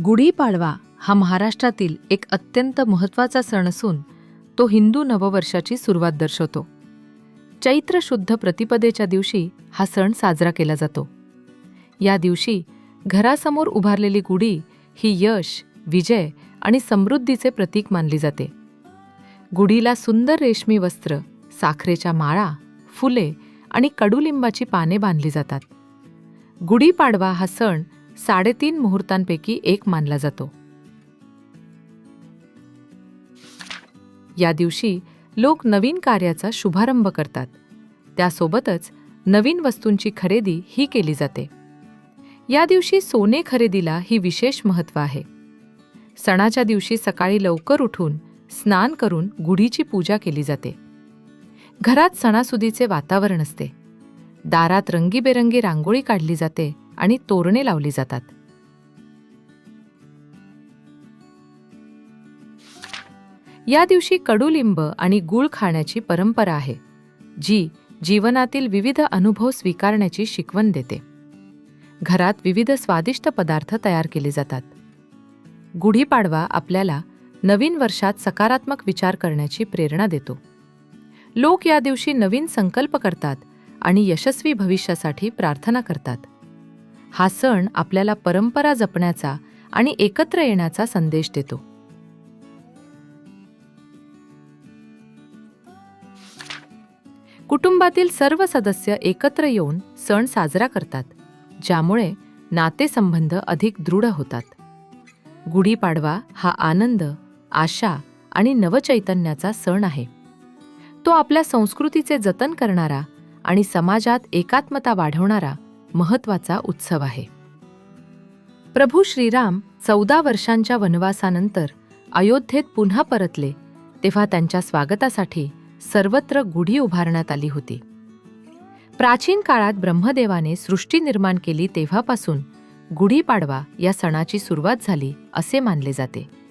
गुढीपाडवा हा महाराष्ट्रातील एक अत्यंत महत्त्वाचा सण असून तो हिंदू नववर्षाची सुरुवात दर्शवतो. चैत्र शुद्ध प्रतिपदेच्या दिवशी हा सण साजरा केला जातो. या दिवशी घरासमोर उभारलेली गुढी ही यश, विजय आणि समृद्धीचे प्रतीक मानली जाते. गुढीला सुंदर रेशमी वस्त्र, साखरेच्या माळा, फुले आणि कडुलिंबाची पाने बांधली जातात. गुढीपाडवा हा सण 3.5 मुहूर्तांपैकी एक मानला जातो. या दिवशी लोक नवीन कार्याचा शुभारंभ करतात. त्यासोबतच नवीन वस्तूंची खरेदी ही केली जाते. या दिवशी सोने खरेदीला ही विशेष महत्त्व आहे. सणाच्या दिवशी सकाळी लवकर उठून स्नान करून गुढीची पूजा केली जाते. घरात सणासुदीचे वातावरण असते. दारात रंगीबेरंगी रांगोळी काढली जाते आणि तोरणे लावली जातात. या दिवशी कडुलिंब आणि गूळ खाण्याची परंपरा आहे, जी जीवनातील विविध अनुभव स्वीकारण्याची शिकवण देते. घरात विविध स्वादिष्ट पदार्थ तयार केले जातात. गुढीपाडवा आपल्याला नवीन वर्षात सकारात्मक विचार करण्याची प्रेरणा देतो. लोक या दिवशी नवीन संकल्प करतात आणि यशस्वी भविष्यासाठी प्रार्थना करतात. हा सण आपल्याला परंपरा जपण्याचा आणि एकत्र येण्याचा संदेश देतो. कुटुंबातील सर्व सदस्य एकत्र येऊन सण साजरा करतात, ज्यामुळे नातेसंबंध अधिक दृढ होतात. गुढीपाडवा हा आनंद, आशा आणि नवचैतन्याचा सण आहे. तो आपल्या संस्कृतीचे जतन करणारा आणि समाजात एकात्मता वाढवणारा महत्त्वाचा उत्सव आहे. प्रभू श्रीराम 14 वर्षांच्या वनवासानंतर अयोध्येत पुन्हा परतले तेव्हा त्यांच्या स्वागतासाठी सर्वत्र गुढी उभारण्यात आली होती. प्राचीन काळात ब्रह्मदेवाने सृष्टी निर्माण केली तेव्हापासून गुढीपाडवा या सणाची सुरुवात झाली असे मानले जाते.